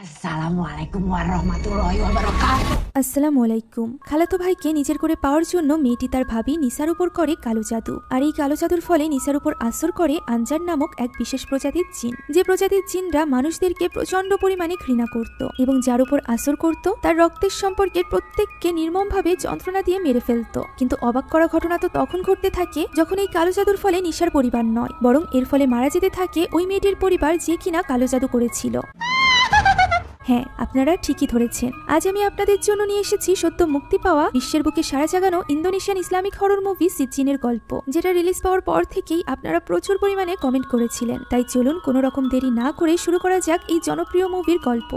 আসসালামু আলাইকুম ওয়ারহমাতুল্লাহি ওয়াবারাকাতুহু। আসসালামু আলাইকুম। খালাতো ভাইকে নিজের করে পাওয়ার জন্য মেয়েটি তার ভাবি নিসার উপর করে কালো জাদু। আর এই কালো জাদুর ফলে নিসার উপর আসর করে আনজার নামক এক বিশেষ প্রজাতির জিন, যে প্রজাতির জিনরা মানুষদেরকে প্রচন্ড পরিমাণে ঘৃণা করত এবং যার উপর আসর করত তার রক্তের সম্পর্কের প্রত্যেককে নির্মমভাবে যন্ত্রণা দিয়ে মেরে ফেলত। কিন্তু অবাক করা ঘটনা তো তখন ঘটতে থাকে যখন এই কালো জাদুর ফলে নিসার পরিবার নয়, বরং এর ফলে মারা যেতে থাকে ওই মেয়েটির পরিবার, যে কিনা কালো জাদু করেছিল। হ্যাঁ, আপনারা ঠিকই ধরেছেন। আজ আমি আপনাদের জন্য নিয়ে এসেছি সদ্য মুক্তি পাওয়া, বিশ্বের বুকে সাড়া জাগানো ইন্দোনেশিয়ান ইসলামিক হরর মুভি সিজিনের গল্প, যেটা রিলিজ পাওয়ার পর থেকেই আপনারা প্রচুর পরিমাণে কমেন্ট করেছিলেন। তাই চলুন কোনো রকম দেরি না করে শুরু করা যাক এই জনপ্রিয় মুভির গল্প।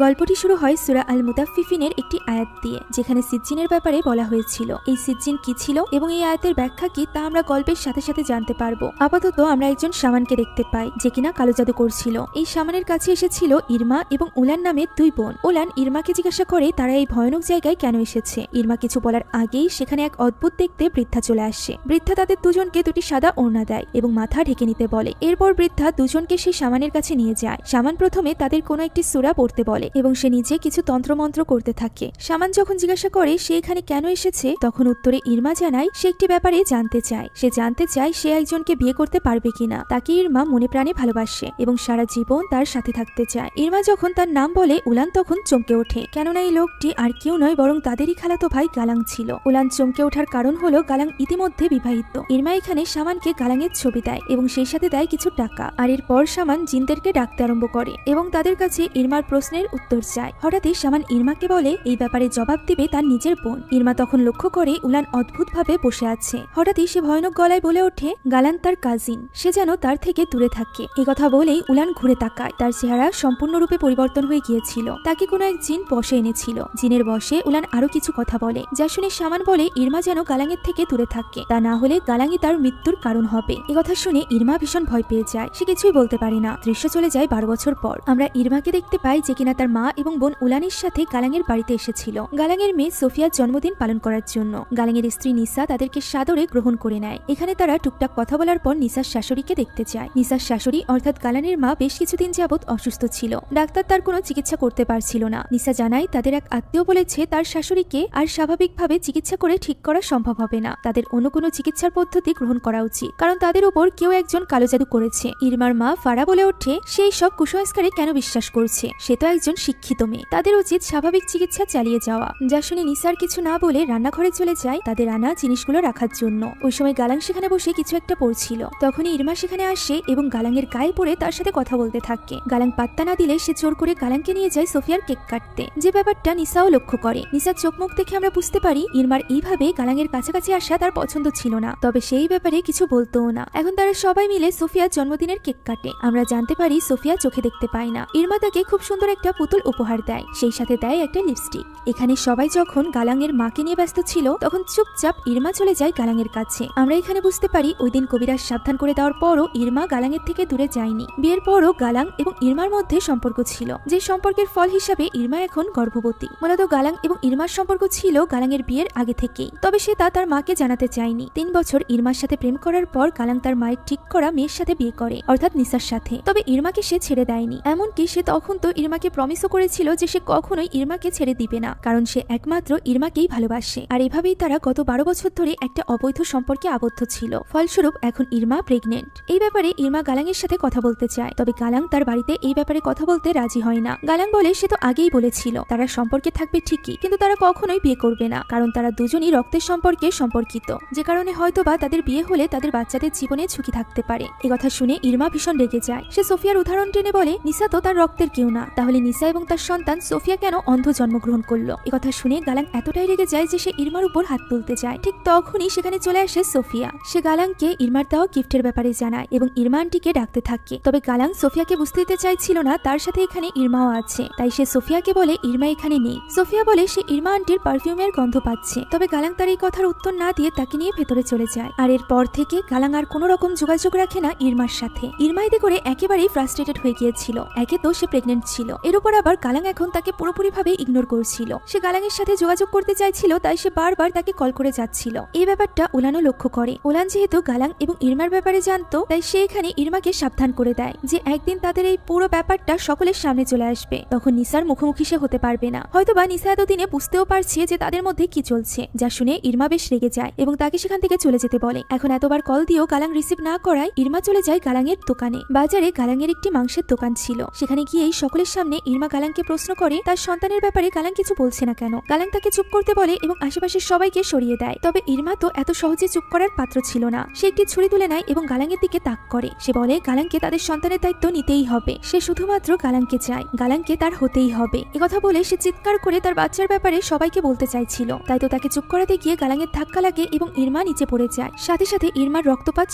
গল্পটি শুরু হয় সূরা আল মুতাফফিফিনের একটি আয়াত দিয়ে, যেখানে সিজ্জিনের ব্যাপারে বলা হয়েছিল। এই সিজ্জিন কি ছিল এবং এই আয়াতের ব্যাখ্যা কি তা আমরা গল্পের সাথে সাথে জানতে পারবো। আপাতত আমরা একজন শামানকে দেখতে পাই, যে কিনা কালো জাদু করছিল। এই শামানের কাছে এসেছিল ইরমা এবং উলান নামের দুই বোন। উলান ইরমাকে জিজ্ঞাসা করে তারা এই ভয়ানক জায়গায় কেন এসেছে। ইরমা কিছু বলার আগেই সেখানে এক অদ্ভুত দেখতে বৃদ্ধা চলে আসে। বৃদ্ধা তাদের দুজনকে দুটি সাদা ওড়না দেয় এবং মাথা ঢেকে নিতে বলে। এরপর বৃদ্ধা দুজনকে সেই শামানের কাছে নিয়ে যায়। শামান প্রথমে তাদের কোনো একটি সূরা পড়তে বলে এবং সে নিজে কিছু তন্ত্রমন্ত্র করতে থাকে। শামান যখন জিজ্ঞাসা করে সে এখানে কেন এসেছে, তখন উত্তরে ইরমা জানায় সে একটি ব্যাপারে জানতে চায়। সে জানতে চায় সে একজনকে বিয়ে করতে পারবে কিনা। তাকে ইরমা মনে প্রাণে ভালোবাসে এবং সারা জীবন তার সাথে থাকতে চায়। ইরমা যখন তার নাম বলে উলান তখন চমকে ওঠে, কেননা এই লোকটি আর কেউ নয় বরং তাদেরই খালাতো ভাই গালাং ছিল। উলান চমকে ওঠার কারণ হলো গালাং ইতিমধ্যে বিবাহিত। ইরমা এখানে শামানকে গালাংয়ের ছবি দেয় এবং সেই সাথে দেয় কিছু টাকা। আর এরপর শামান জিনদেরকে ডাকতে আরম্ভ করে এবং তাদের কাছে ইরমার প্রশ্নের উত্তর চায়। হঠাৎই শামান ইরমাকে বলে এই ব্যাপারে জবাব দিবে তার নিজের বোন। ইরমা তখন লক্ষ্য করে উলান অদ্ভুতভাবে বসে আছে। হঠাৎই সে ভয়ানক গলায় বলে ওঠে গালান তার কাজিন, সে যেন তার থেকে দূরে থাকে। এই কথা বলেই উলান ঘুরে তাকায়। তার চেহারা সম্পূর্ণরূপে পরিবর্তন হয়ে গিয়েছিল। তাকে কোনো এক জিন বশে এনেছিল। জিনের বশে উলান আরো কিছু কথা বলে, যা শুনে শামান বলে ইরমা যেন গালাঙের থেকে দূরে থাকে, তা না হলে গালাঙই তার মৃত্যুর কারণ হবে। এ কথা শুনে ইরমা ভীষণ ভয় পেয়ে যায়। সে কিছুই বলতে পারে না। দৃশ্য চলে যায় 12 বছর পর। আমরা ইরমাকে দেখতে পাই, যে কিনা তার মা এবং বোন উলানের সাথে গালাঙের বাড়িতে এসেছিল গালাঙের মেয়ে সোফিয়ার জন্মদিন পালন করার জন্য। গালাঙের স্ত্রী নিসা তাদেরকে সাদরে গ্রহণ করে নেয়। এখানে তারা টুকটাক কথা বলার পর নিসার শাশুড়িকে দেখতে যায়। নিসার শাশুড়ি অর্থাৎ গালানের মা বেশ কিছুদিন যাবৎ অসুস্থ ছিল। ডাক্তার তার কোনো চিকিৎসা করতে পারছিল না। নিসা জানায় তাদের এক আত্মীয় বলেছে তার শাশুড়িকে আর স্বাভাবিকভাবে চিকিৎসা করে ঠিক করা সম্ভব হবে না। তাদের অন্য কোনো চিকিৎসার পদ্ধতি গ্রহণ করা উচিত, কারণ তাদের উপর কেউ একজন কালো জাদু করেছে। ইরমার মা ফারা বলে ওঠে সেই সব কুসংস্কারে কেন বিশ্বাস করছে, সে তো একজন শিক্ষিত মেয়ে, তাদের উচিত স্বাভাবিক চিকিৎসা চালিয়ে যাওয়া। যা শুনে নিসার কিছু না বলে রান্নাঘরে চলে যায় তাদের আনা জিনিসগুলো রাখার জন্য। ওই সময় গালাং সেখানে বসে কিছু একটা পড়ছিল। তখনই ইরমা সেখানে আসে এবং গালাঙের গায়ে পড়ে তার সাথে কথা বলতে থাকে। গালাং পাত্তা না দিলে সে জোর করে গালাংকে নিয়ে যায় সোফিয়ার কেক কাটতে, যে ব্যাপারটা নিসাও লক্ষ্য করে। নিসার চোখ মুখ দেখে আমরা বুঝতে পারি ইরমার এইভাবে গালাঙের কাছাকাছি আসা তার পছন্দ ছিল না, তবে সেই ব্যাপারে কিছু বলতোও না। এখন তারা সবাই মিলে সোফিয়ার জন্মদিনের কেক কাটে। আমরা জানতে পারি সোফিয়া চোখে দেখতে পায় না। ইরমা তাকে খুব সুন্দর একটা পুতুল উপহার দেয়, সেই সাথে দেয় একটা লিপস্টিক। এখানে সবাই যখন গালাঙের মাকে নিয়ে ব্যস্ত ছিল তখন চুপচাপ ইরমা চলে যায় গালাঙের কাছে। আমরা এখানে বুঝতে পারি ওই দিন কবিরাজ সাবধান করে দেওয়ার পরও ইরমা গালাঙের থেকে দূরে যায়নি। বিয়ের পরও গালাং এবং ইরমার মধ্যে সম্পর্ক ছিল, যে সম্পর্কের ফল হিসাবে ইরমা এখন গর্ভবতী। মূলত গালাং এবং ইরমার সম্পর্ক ছিল গালাঙের বিয়ের আগে থেকেই, তবে সে তা তার মাকে জানাতে চায়নি। 3 বছর ইরমার সাথে প্রেম করার পর গালাং তার মায়ের ঠিক করা মেয়ের সাথে বিয়ে করে, অর্থাৎ নিসার সাথে। তবে ইরমাকে সে ছেড়ে দেয়নি। এমনকি সে তখন তো ইরমাকে প্রমিসও করেছিল যে সে কখনোই ইরমাকে ছেড়ে দিবে না, কারণ সে একমাত্র ইরমাকেই ভালোবাসে। আর এভাবেই তারা গত 12 বছর ধরে একটা অবৈধ সম্পর্কে আবদ্ধ ছিল। ফলস্বরূপ এখন ইরমা প্রেগনেন্ট। এই ব্যাপারে ইরমা গালাঙের সাথে কথা বলতে চায়, তবে গালাং তার বাড়িতে এই ব্যাপারে কথা বলতে রাজি হয় না। গালাং বলে সে তো আগেই বলেছিল তারা সম্পর্কে থাকবে ঠিকই, কিন্তু তারা কখনোই বিয়ে করবে না, কারণ তারা দুজনই রক্তের সম্পর্কে সম্পর্কিত, যে কারণে হয়তোবা তাদের বিয়ে হলে তাদের বাচ্চাদের জীবনে ঝুঁকি থাকতে পারে। এ কথা শুনে ইরমা ভীষণ রেগে যায়। সে সোফিয়ার উদাহরণ টেনে বলে নিসা তো তার রক্তের কেউ না, তাহলে নিসা এবং তার সন্তান সোফিয়া কেন অন্ধ জন্মগ্রহণ করলো। এ কথা শুনে গালাং এতটাই রেগে যায় যে সে ইরমার উপর হাত তুলতে যায়। ঠিক তখনই সেখানে চলে আসে সোফিয়া। সে গালাংকে ইরমার দেওয়া গিফটের ব্যাপারে জানায় এবং ইরমা আন্টিকে ডাকতে থাকে। তবে গালাং সোফিয়াকে বুঝতে দিতে চাইছিল না তার সাথে এখানে ইরমাও আছে, তাই সে সোফিয়াকে বলে ইরমা এখানে নেই। সোফিয়া বলে সে ইরমা আন্টির পারফিউমের গন্ধ পাচ্ছে, তবে গালাং তার এই কথার উত্তর না দিয়ে তাকে নিয়ে ভেতরে চলে যায়। আর এরপর থেকে গালাং আর কোনো রকম যোগাযোগ রাখে না ইরমার সাথে। ইরমা এতে করে একেবারেই ফ্রাস্ট্রেটেড হয়ে গিয়েছিল। একে তো সে প্রেগনেন্ট ছিল, এর উপর আবার গালাং এখন তাকে পুরোপুরিভাবে ইগনোর করছিল। সে গালাংয়ের সাথে যোগাযোগ করতে চাইছিল, তাই সে বারবার তাকে কল করে যাচ্ছিল। এই ব্যাপারটা ওলানও লক্ষ্য করে। ওলান যেহেতু গালাং এবং ইরমার ব্যাপারে জানতো, তাই সে এখানে ইরমাকে সাবধান করে দেয় যে একদিন তাদের এই পুরো ব্যাপারটা সকলের সামনে চলে আসবে, তখন নিসার মুখোমুখি সে হতে পারবে না। হয়তোবা নিসা এতদিনে বুঝতেও পারছে যে তাদের মধ্যে কি চলছে, যা শুনে ইরমা বেশ রেগে যায় এবং তাকে সেখান থেকে চলে যেতে বলে। এখন এতবার কল দিয়েও গালাং রিসিভ না করায় ইরমা চলে যায় গালাংয়ের দোকানে। বাজারে গালাংয়ের একটি মাংসের দোকান ছিল। সেখানে গিয়েই সকলের সামনে ইরমা গালাংকে প্রশ্ন করে তার সন্তানের ব্যাপারে গালাং কিছু বলছে না কেন। গালাং তাকে চুপ করতে বলে এবং আশেপাশের সবাইকে সরিয়ে দেয়। তবে ইরমা তো এত সহজে চুপ করার পাত্র ছিল না। সে একটি ছুরি তুলে নেয় এবং গালাংয়ের দিকে তাক করে। সে বলে গালাংকে তাদের সন্তানের দায়িত্ব নিতেই হবে। সে শুধুমাত্র গালাংকে চায়, গালাংকে তার হতেই হবে। একথা বলে সে চিৎকার করে তার বাচ্চার ব্যাপারে সবাইকে বলতে চাইছিল। তাই তো তাকে চুপ করাতে গিয়ে গালাংয়ের ধাক্কা লাগে এবং ইরমা নিচে পড়ে যায়। সাথে সাথে ইরমার রক্তপাত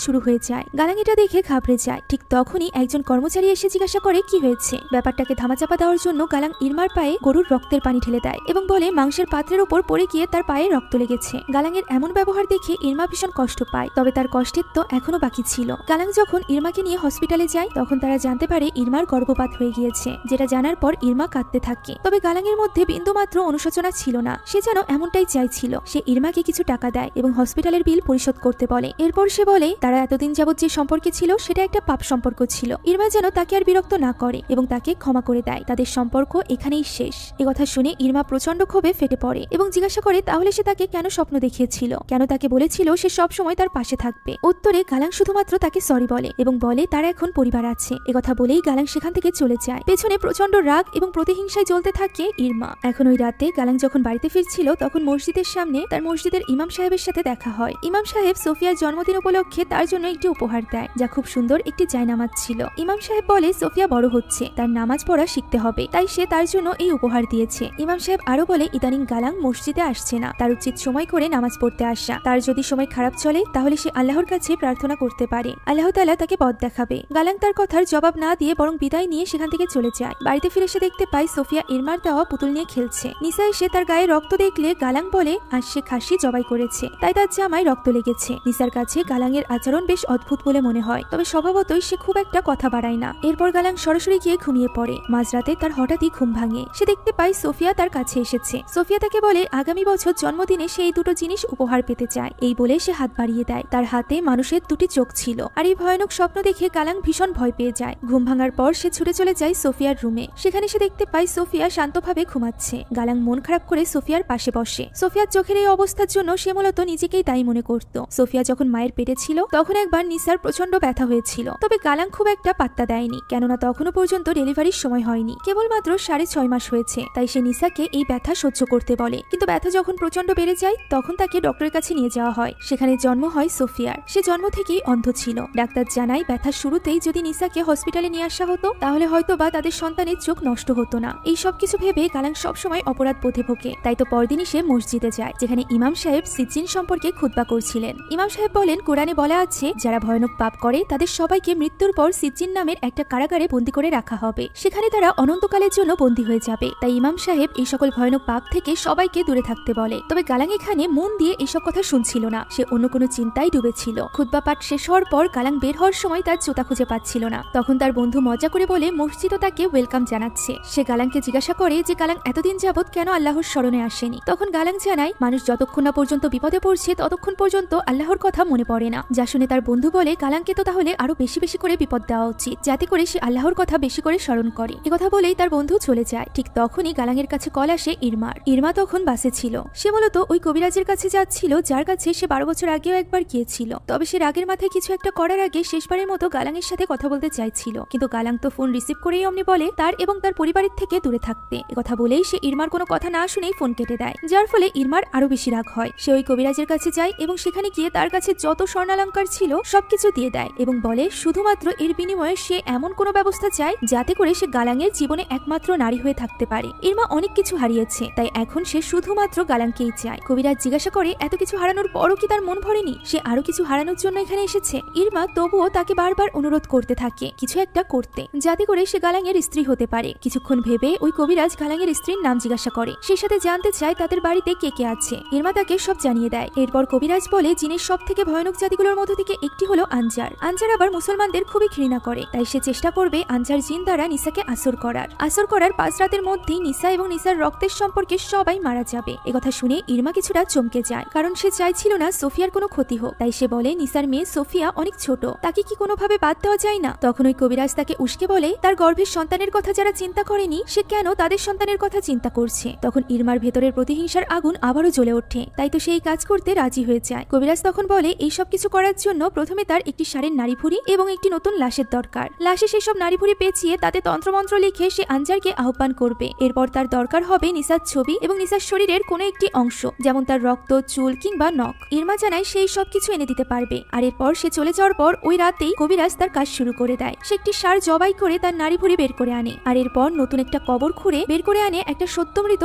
শুরু হয়ে যায়। গালাং এটা দেখে ঘাবড়ে যায়। ঠিক তখনই একজন কর্মচারী এসে জিজ্ঞাসা করে কি হয়েছে। ব্যাপারটাকে ধামাচাপা দেওয়ার জন্য গালাং ইরমার পায়ে গরুর রক্তের পানি ঢেলে দেয় এবং বলে মাংসের পাত্রের উপর পড়ে গিয়ে তার পায়ে রক্ত লেগেছে। গালাংয়ের এমন ব্যবহার দেখে ইরমা ভীষণ কষ্ট পায়। তবে তার কষ্টের তো এখনো বাকি ছিল। গালাং যখন ইরমাকে নিয়ে হসপিটালে যায়, তখন তারা জানতে পারে ইরমার গর্ভপাত হয়ে গিয়েছে, যেটা জানার পর ইরমা কাঁদতে থাকে। তবে গালাংয়ের মধ্যে বিন্দুমাত্র অনুশোচনা ছিল না। সে যেন এমনটাই চাইছিল। সে ইরমাকে কিছু টাকা দেয় এবং হসপিটালের বিল পরিশোধ করতে বলে। এরপর সে বলে তারা এতদিন যাবত যে সম্পর্কে ছিল সেটা একটা পাপ সম্পর্ক ছিল। ইরমা যেন তাকে আর বিরক্ত না করে এবং তাকে ক্ষমা করে দেয়। তাদের সম্পর্ক এখানেই শেষ। একথা শুনে ইরমা প্রচন্ড ক্ষোভে ফেটে পড়ে এবং জিজ্ঞাসা করে তাহলে সে তাকে কেন স্বপ্ন দেখিয়েছিল, কেন তাকে বলেছিল সে সব সময় তার পাশে থাকবে। উত্তরে গালাং শুধুমাত্র তাকে সরি বলে এবং বলে তার এখন পরিবার আছে। একথা বলেই গালাং সেখান থেকে চলে যায়। পেছনে প্রচন্ড রাগ এবং প্রতিহিংসায় জ্বলতে থাকে ইরমা। এখন ওই রাতে গালাং যখন বাড়িতে ফিরছিল, তখন মসজিদের সামনে তার মসজিদের ইমাম সাহেবের সাথে দেখা হয়। ইমাম সাহেব সোফিয়ার জন্মদিন উপলক্ষে তার জন্য একটি উপহার দেয়, যা খুব সুন্দর একটি জায়নামাজ ছিল। ইমাম সাহেব বলে সোফিয়া বড় হচ্ছে, তার নামাজ পড়া শিখতে হবে, তাই সে তার জন্য এই উপহার দিয়েছে। ইমাম সাহেব আরো বলে ইদানিং গালাং মসজিদে আসছে না, তার উচিত সময় করে নামাজ পড়তে আসা। তার যদি সময় খারাপ চলে তাহলে সে আল্লাহর কাছে প্রার্থনা করতে পারে, আল্লাহ তাআলা তাকে পথ দেখাবে। গালাং তার কথার জবাব না দিয়ে বরং বিদায় নিয়ে সেখান থেকে চলে যায়। বাড়িতে ফিরে সে দেখতে পায় সোফিয়া ইরমার দেওয়া পুতুল নিয়ে খেলছে। নিসা এসে তার গায়ে রক্ত দেখলে গালাং বলে আজ সে খাসি জবাই করেছে, তাই তার জামায় রক্ত লেগেছে। নিসার কাছে গালাংয়ের আচরণ বেশ অদ্ভুত বলে মনে হয়, তবে স্বভাবতই সে খুব একটা কথা বাড়ায় না। এরপর গালাং সরাসরি গিয়ে ঘুমিয়ে পড়ে। মাঝরাতে তার হঠাৎই ঘুম ভাঙে। সে দেখতে পায় সোফিয়া তার কাছে এসেছে। সোফিয়া তাকে বলে আগামী বছর জন্মদিনে সে এই দুটো জিনিস উপহার পেতে চায়। এই বলে সে হাত বাড়িয়ে দেয়। তার হাতে মানুষের দুটি চোখ ছিল। আর এই ভয়ানক স্বপ্ন দেখে গালাং ভীষণ ভয় পেয়ে যায়। ঘুম ভাঙার পর সে ছুটে চলে যায় সোফিয়ার রুমে। সেখানে সে দেখতে পায় সোফিয়া শান্তভাবে ঘুমাচ্ছে। গালাং মন খারাপ করে সোফিয়ার পাশে বসে। সোফিয়ার চোখের এই অবস্থার জন্য সে মূলত নিজেকেই দায়ী মনে করত। সোফিয়া যখন মায়ের পেটে ছিল তখন একবার নিসার প্রচন্ড ব্যথা হয়েছিল, তবে গালাং খুব একটা পাত্তা দেয়নি, কেননা তখনও পর্যন্ত ডেলিভারির সময় হয়নি, কেবলমাত্র 6.5 মাস হয়েছে। তাই সে নিসাকে এই ব্যথা সহ্য করতে বলে। কিন্তু ব্যথা যখন প্রচন্ড বেড়ে যায় তখন তাকে ডক্টরের কাছে নিয়ে যাওয়া হয়। সেখানে জন্ম হয় সোফিয়ার। সে জন্ম থেকেই অন্ধ ছিল। ডাক্তার জানায় ব্যথার শুরুতেই যদি নিসাকে হসপিটালে নিয়ে আসা হতো তাহলে হয়তোবা তাদের সন্তানের চোখ নষ্ট হতো না। এই সব কিছু ভেবে গালাং সবসময় অপরাধ বোধে ভোগে। তাই তো পরদিনই সে মসজিদে যায়, যেখানে ইমাম সাহেব সিজ্জিন সম্পর্কে খুতবা করছিলেন। ইমাম সাহেব বলেন কোরআনে বলা আছে যারা ভয়ানক পাপ করে তাদের সবাইকে মৃত্যুর পর সিজ্জিন নামের একটা কারাগারে বন্দী করে রাখা হবে, সেখানে তারা অনন্তকালের জন্য বন্দী হয়ে যাবে। তাই ইমাম সাহেব এই সকল ভয়ানক পাপ থেকে সবাইকে দূরে থাকতে বলে। তবে গালাং এখানে মন দিয়ে এসব কথা শুনছিল না। সে অন্য কোনো চিন্তায় ডুবেছিল। খুতবা পাঠ শেষ হওয়ার পর গালাং বের হওয়ার সময় তার জুতা খুঁজে পাচ্ছিল না। তখন তার বন্ধু মজা করে বলে মসজিদও তাকে ওয়েলকাম জানাচ্ছে। সে গালাংকে জিজ্ঞাসা করে যে গালাং এতদিন যাবত কেন আল্লাহর স্মরণে আসেনি। তখন গালাং জানায় মানুষ যতক্ষণ না পর্যন্ত বিপদে পড়ছে ততক্ষণ পর্যন্ত আল্লাহর কথা মনে পড়ে না। যা শুনে তার বন্ধু বলে গালাংকে তো তাহলে আরো বেশি বেশি করে বিপদ দেওয়া উচিত, যাতে করে সে আল্লাহর কথা বেশি করে স্মরণ করে। একথা বলেই তার বন্ধু চলে যায়। ঠিক তখনই গালাংয়ের কাছে কল আসে ইরমার। ইরমা তখন বাসে ছিল। সে মূলত ওই কবিরাজের কাছে যাচ্ছিল যার কাছে সে 12 বছর আগেও একবার গিয়েছিল। তবে সে রাগের মাথায় কিছু একটা করার আগে শেষবারের মতো গালাংয়ের সাথে কথা বলতে চাইছিল, কিন্তু গালাং তো ফোন রিসিভ করেই অমনি বলে তার এবং তার পরিবারের থেকে দূরে থাকতে। একথা বলেই সে ইরমার কোনো কথা না শুনেই ফোন কেটে দেয়, যার ফলে ইরমার আরো বেশি রাগ হয়। সে ওই কবিরাজের কাছে যায় এবং সেখানে গিয়ে তার কাছে যত স্বর্ণালংকার ছিল সবকিছু দিয়ে দেয় এবং বলে শুধুমাত্র এর বিনিময়ে সে এমন কোনো ব্যবস্থা চায় যাতে করে সে গালাংয়ের জীবনে একমাত্র নারী হয়ে থাকতে পারে। ইরমা অনেক কিছু হারিয়েছে, তাই এখন সে শুধুমাত্র গালাংকেই চায়। কবিরাজ জিজ্ঞাসা করে এত কিছু হারানোর পরও কি তার মন ভরেনি, সে আরো কিছু হারানোর জন্য এখানে এসেছে। ইরমা তবুও তাকে বারবার অনুরোধ করতে থাকে কিছু একটা করতে, যাতে করে সে গালাংয়ের স্ত্রী হতে পারে। কিছুক্ষণ ভেবে ওই কবিরাজ গালাংয়ের স্ত্রীর নাম জিজ্ঞাসা করে। সে সাথে জানতে চায় তাদের বাড়িতে কে কে আছে। ইরমা তাকে সব জানিয়ে দেয়। এরপর কবিরাজ বলে জিনের সব থেকে ভয়ানক জাতিগুলোর মধ্য থেকে একটি হলো আনজার। আনজার আবার মুসলমানদের খুবই ঘৃণা করে, তাই সে চেষ্টা করবে আনজার জিন দ্বারা নিসাকে আসর করা। আসর করার 5 রাতের মধ্যেই নিসা এবং নিসার রক্তের সম্পর্কে সবাই মারা যাবে। একথা শুনে ইরমা কিছুটা চমকে যায়, কারণ সে চাইছিল না সোফিয়ার কোনো ক্ষতি হোক। তাই সে বলে নিসার মেয়ে সোফিয়া অনেক ছোট, তাকে কি কোনোভাবে বাদ দেওয়া যায় না? তখন ওই কবিরাজ তাকে উস্কে বলে তার গর্ভের সন্তানের কথা যারা চিন্তা করেনি সে কেন তাদের সন্তানের কথা চিন্তা করছে। তখন ইরমার ভেতরের প্রতিহিংসার আগুন আবারও জ্বলে ওঠে, তাই তো সেই কাজ করতে রাজি হয়ে যায়। কবিরাজ তখন বলে এই সব কিছু করার জন্য প্রথমে তার একটি ষাঁড়ের নাড়িভুঁড়ি এবং একটি নতুন লাশের দরকার। লাশে সেসব নাড়িভুঁড়ি পেঁচিয়ে তাতে তন্ত্রমন্ত্র লিখে সে আনজারকে আহ্বান করবে। এরপর তার দরকার হবে নিসার ছবি এবং নিসার শরীরের কোনো একটি অংশ, যেমন তার রক্ত, চুল কিংবা নখ। ইরমা জানায় সেই সব কিছু এনে দিতে পারবে। আর এরপর সে চলে যাওয়ার পর ওই রাতেই কবিরাজ তার কাজ শুরু করে দেয়। সে একটি ষাঁড় জবাই করে তার নাড়িভুঁড়ি বের করে আনে, আর এরপর নতুন একটা কবর খুঁড়ে বের করে আনে একটা সদ্যমৃত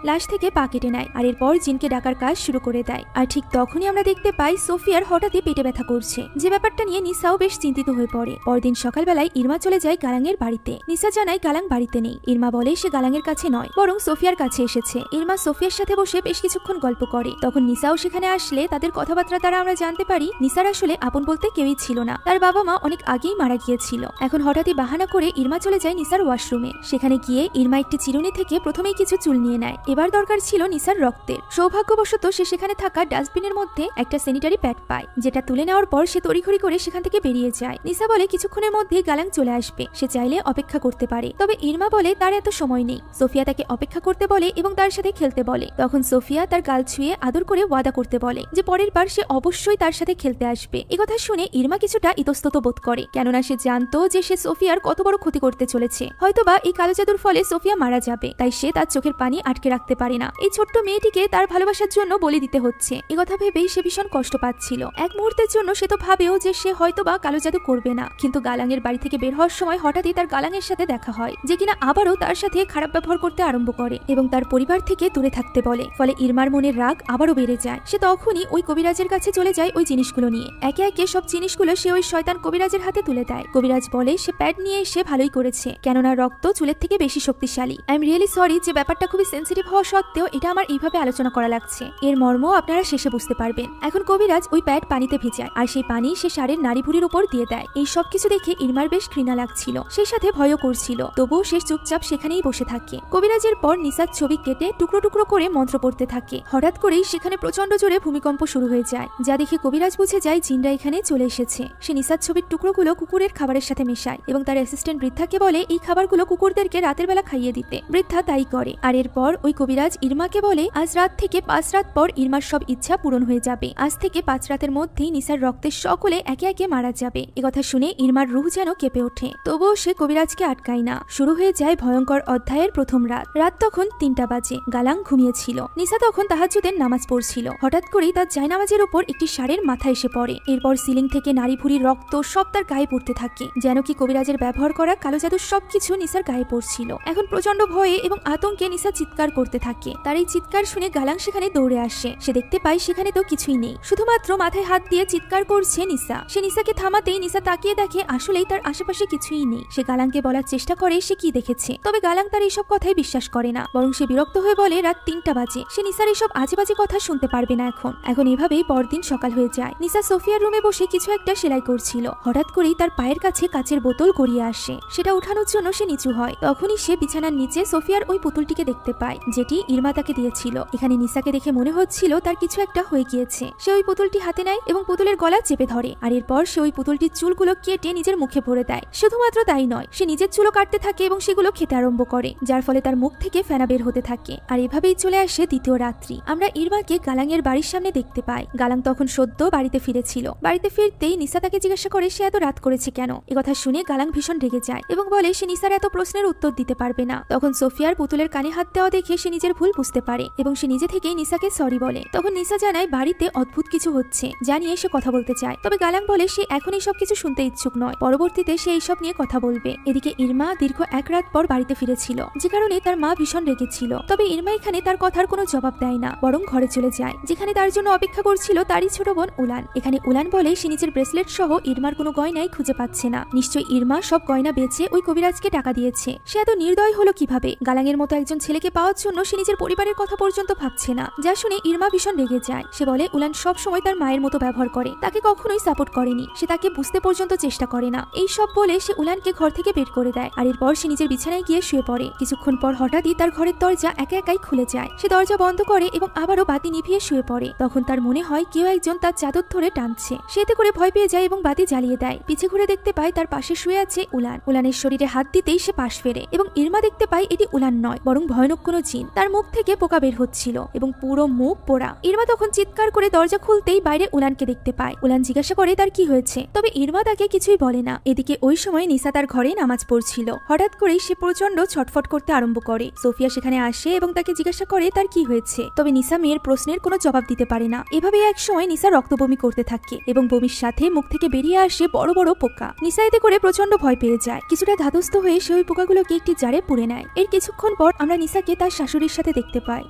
লাশ থেকে পা কেটে নেয়, আর এরপর জিনকে ডাকার কাজ শুরু করে দেয়। আর ঠিক তখনই আমরা দেখতে পাই সোফিয়ার হঠাৎই পেটে ব্যথা করছে, যে ব্যাপারটা নিয়ে নিসাও বেশ চিন্তিত হয়ে পড়ে। পরদিন সকালবেলায় ইরমা চলে যায় গালাঙের বাড়িতে। নিসা জানায় গালাং বাড়িতে নেই। ইরমা বলে সে গালাঙের কাছে নয়, বরং সোফিয়ার কাছে এসেছে। ইরমা সোফিয়ার সাথে বসে বেশ কিছুক্ষণ গল্প করে। তখন নিসাও সেখানে আসলে তাদের কথাবার্তা দ্বারা আমরা জানতে পারি নিসার আসলে আপন বলতে কেউই ছিল না, তার বাবা মা অনেক আগেই মারা গিয়েছিল। এখন হঠাৎই বাহানা করে ইরমা চলে যায় নিসার ওয়াশরুমে। সেখানে গিয়ে ইরমা একটি চিরুনি থেকে প্রথমেই কিছু চুল নিয়ে নেয়। এবার দরকার ছিল নিসার রক্তের। সৌভাগ্যবশত সে সেখানে থাকা ডাস্টবিনের মধ্যে একটা স্যানিটারি প্যাড পায়, যেটা তুলে নেওয়ার পর সে তড়িঘড়ি করে সেখান থেকে বেরিয়ে যায়। নিসা বলে কিছুক্ষণের মধ্যেই গালাং চলে আসবে, সে চাইলে অপেক্ষা করতে পারে। তবে ইরমা বলে তার এত সময় নেই। সোফিয়া তাকে অপেক্ষা করতে বলে এবং তার সাথে খেলতে বলে। তখন সোফিয়া তার গাল ছুঁয়ে আদর করে ওয়াদা করতে বলে যে পরের বার সে অবশ্যই তার সাথে খেলতে আসবে। একথা শুনে ইরমা কিছুটা ইতস্তত বোধ করে, কেননা সে জানতো যে সে সোফিয়ার কত বড় ক্ষতি করতে চলেছে। হয়তোবা এই কালো জাদুর ফলে সোফিয়া মারা যাবে, তাই সে তার চোখের পানি আটকে রাখতে পারে না। এই ছোট্ট মেয়েটিকে তার ভালোবাসার জন্য বলি দিতে হচ্ছে। একথা ভেবেই সে ভীষণ কষ্ট পাচ্ছিল। এক মুহূর্তের জন্য সে তো ভাবেও যে সে হয়তোবা কালো জাদু করবে না, কিন্তু গালাঙের বাড়ি থেকে বের হওয়ার সময় হঠাৎই তার গালাঙের সাথে দেখা হয়, যে কিনা আবারও তার সাথে খারাপ ব্যবহার করতে আরম্ভ করে এবং তার পরিবার থেকে দূরে থাকতে বলে। ফলে ইরমার মনের রাগ আবারও বেড়ে যায়। সে তখনই ওই কবিরাজের কাছে চলে যায় ওই জিনিসগুলো নিয়ে। একে একে সব জিনিসগুলো সে ওই শয়তান কবিরাজের হাতে তুলে দেয়। কবিরাজ বলে সে প্যাড নিয়ে এসে ভালোই করেছে, কেননা রক্ত চুলের থেকে বেশি শক্তিশালী। আই এম রিয়েলি সরি যে ব্যাপারটা খুবই সেন্সিটিভ হওয়া সত্ত্বেও এটা আমার এইভাবে আলোচনা করা লাগছে। এর মর্ম আপনারা শেষে বুঝতে পারবেন। এখন কবিরাজ ওই প্যাড পানিতে ভিজায়, আর সেই পানি সে ষাঁড়ের নাড়িভুঁড়ির উপর দিয়ে দেয়। এই সব কিছু দেখে ইরমার বেশ ঘৃণা লাগছিল, সেই সাথে ভয়ও করছিল। তবুও সে চুপচাপ সেখানেই বসে থাকে। কবিরাজের পর নিসার ছবি কেটে টুকরো টুকরো করে মন্ত্র পড়তে থাকে। হঠাৎ করেই সেখানে প্রচন্ড জোরে ভূমিকম্প শুরু হয়ে যায়, যা দেখে কবিরাজ বুঝে যায় জিনরা এখানে চলে এসেছে। সে নিসার ছবির টুকরোগুলো কুকুরের খাবারের সাথে মেশায় এবং তার অ্যাসিস্ট্যান্ট বৃদ্ধাকে বলে এই খাবারগুলো কুকুরদেরকে রাতের বেলা খাইয়ে দিতে। বৃদ্ধা তাই করে। আর এরপর ওই কবিরাজ ইরমাকে বলে আজ রাত থেকে 5 রাত পর ইরমার সব ইচ্ছা পূরণ হয়ে যাবে। আজ থেকে 5 রাতের মধ্যেই নিসার রক্তের সকলে একে একে মারা যাবে। একথা শুনে ইরমার রুহ যেন কেঁপে ওঠে। তবুও সে কবিরাজকে আটকায় না। শুরু হয়ে যায় ভয়ঙ্কর অধ্যায়ের প্রথম রাত। রাত তখন 3টা বাজে। গালাং ঘুমিয়েছিল। নিসা তখন তাহাজ্জুদের নামাজ পড়ছিল। হঠাৎ করেই তার জায়নামাজের উপর একটি ষাঁড়ের মাথা এসে পড়ে। এরপর সিলিং থেকে নাড়িভুঁড়ির রক্ত সব তার গায়ে পড়তে থাকে, যেন কি কবিরাজের ব্যবহার করা কালো জাদুর সবকিছু নিসার গায়ে পড়ছিল। এখন প্রচন্ড ভয়ে এবং আতঙ্কে নিসা চিৎকার করতে থাকে। তার এই চিৎকার শুনে গালাং সেখানে দৌড়ে আসে। সে দেখতে পায় সেখানে তো কিছুই নেই, শুধুমাত্র মাথায় হাত দিয়ে চিৎকার করছে নিসা। সে নিসাকে থামাতেই নিসা তাকিয়ে দেখে আসলেই তার আশেপাশে কিছুই নেই। সে গালাংকে বলার চেষ্টা করে সে কি দেখেছে, তবে গালাং তার এইসব কথাই বিশ্বাস করে না, বরং সে বিরক্ত হয়ে বলে রাত 3টা বাজে, সে নিসার এইসব আজে বাজে কথা শুনতে পারবে না। এখন এভাবেই পরদিন সকাল হয়ে যায়। নিসা সোফিয়ার রুমে বসে কিছু একটা সেলাই করছিল। হঠাৎ করেই তার পায়ের কাছে কাচের বোতল গড়িয়ে আসে। সেটা উঠানোর জন্য সে নিচু হয়। তখনই সে বিছানার নিচে সোফিয়ার ওই পুতুলটিকে দেখতে পায়, যেটি ইরমা তাকে দিয়েছিল। এখানে নিসাকে দেখে মনে হচ্ছিল তার কিছু একটা হয়ে গিয়েছে। সে ওই পুতুলটি হাতে নেয় এবং পুতুলের গলা চেপে ধরে। আর এরপর সে ওই পুতুলটির চুলগুলো কেটে নিজের মুখে ভরে দেয়। শুধুমাত্র তাই নয়, সে নিজের চুলও কাটতে থাকে এবং সেগুলো খেতে আরম্ভ করে, যার ফলে তার মুখ থেকে ফেনা বের হতে থাকে। আর এভাবেই চলে আসে দ্বিতীয় রাত্রি। আমরা ইরমাকে গালাংয়ের বাড়ির সামনে দেখতে পাই। গালাং তখন সদ্য বাড়িতে ফিরেছিল। বাড়িতে ফিরতেই নিসা তাকে জিজ্ঞাসা করে সে এত রাত করেছে কেন। একথা শুনে গালাং ভীষণ রেগে যায় এবং বলে সে নিসার এত প্রশ্নের উত্তর দিতে পারবে না। তখন সোফিয়ার পুতুলের কানে হাত দেওয়া দেখে সে নিজের ভুল বুঝতে পারে এবং সে নিজে থেকেই নিসাকে সরি বলে। তখন নিসা জানায় বাড়িতে অদ্ভুত কিছু হচ্ছে, জানিয়ে সে কথা বলতে চায়। তবে গালাং বলে সে এখন এইসব কিছু শুনতে ইচ্ছুক নয়, পরবর্তীতে সে এইসব নিয়ে কথা বলবে। এদিকে ইরমা দীর্ঘ 1 রাত পর বাড়িতে ফিরেছিল, যে কারণে তার মা ভীষণ রেগেছিল। তবে ইরমা এখানে তার কথার কোনো জবাব দেয় না, বরং ঘরে চলে যায়, যেখানে তার জন্য অপেক্ষা করছিল তারই ছোট বোন উলান। এখানে উলান বলে সে নিজের ব্রেসলেট সহ ইরমার কোনো গয়নাই খুঁজে পাচ্ছে না। নিশ্চয়ই ইরমা সব গয়না বেচে ওই কবিরাজকে টাকা দিয়েছে। সে এত নির্দয় হলো কিভাবে? গালাঙের মতো একজন ছেলেকে পাওয়ার জন্য সে নিজের পরিবারের কথা পর্যন্ত ভাবছে না, যা শুনে ইরমা ভীষণ রেগে যায়। সে বলে উলান সব সময় তার মায়ের মতো ব্যবহার করে, তাকে কখনোই সাপোর্ট করেনি, সে তাকে বুঝতে পর্যন্ত চেষ্টা করে না। এই সব বলে সে উলানকে ঘর থেকে বের করে দেয়। আর এরপর এরপর সে নিজের বিছানায় গিয়ে শুয়ে পড়ে। কিছুক্ষণ পর হঠাৎই তার ঘরের দরজা একা একাই খুলে যায়। সে দরজা বন্ধ করে এবং আবারও বাতি নিভিয়ে শুয়ে পড়ে। তখন তার মনে হয় কেউ একজন তার চাদর ধরে টানছে। সে এতে করে ভয় পেয়ে যায় এবং বাতি জ্বালিয়ে দেয়। পিছে ঘুরে দেখতে পায় তার পাশে শুয়ে আছে উলান। উলানের শরীরে হাত দিতেই সে পাশ ফেরে এবং ইরমা দেখতে পায় এটি উলান নয় বরং ভয়ানক কোনো জিন। তার মুখ থেকে পোকা বের হচ্ছিল এবং পুরো মুখ পোড়া। ইরমা তখন চিৎকার করে দরজা খুলতেই বাইরে উলানকে দেখতে পায়। উলান জিজ্ঞাসা করে তার কি হয়েছে, তবে ইরমা তাকে কিছুই বলে না। এদিকে ওই সময় নিসা তার ঘরে নামাজ পড়ছিল। হঠাৎ করেই সে প্রচন্ড ছটফট করতে আরম্ভ করে। সোফিয়া সেখানে আসে এবং তাকে জিজ্ঞাসা করে তার কি হয়েছে, তবে নিসা মেয়ের প্রশ্নের কোনো জবাব দিতে পারে না। এভাবে এক সময় নিসা রক্তবমি করতে থাকে এবং বমির সাথে মুখ থেকে বেরিয়ে আসে বড় বড় পোকা। নিসা এতে করে প্রচন্ড ভয় পেয়ে যায়। কিছুটা ধাতস্থ হয়ে সে ওই পোকাগুলোকে একটি জারে পুড়ে নেয়। এর কিছুক্ষণ পর আমরা নিসাকে তার শাশুড়ির সাথে দেখতে পাই।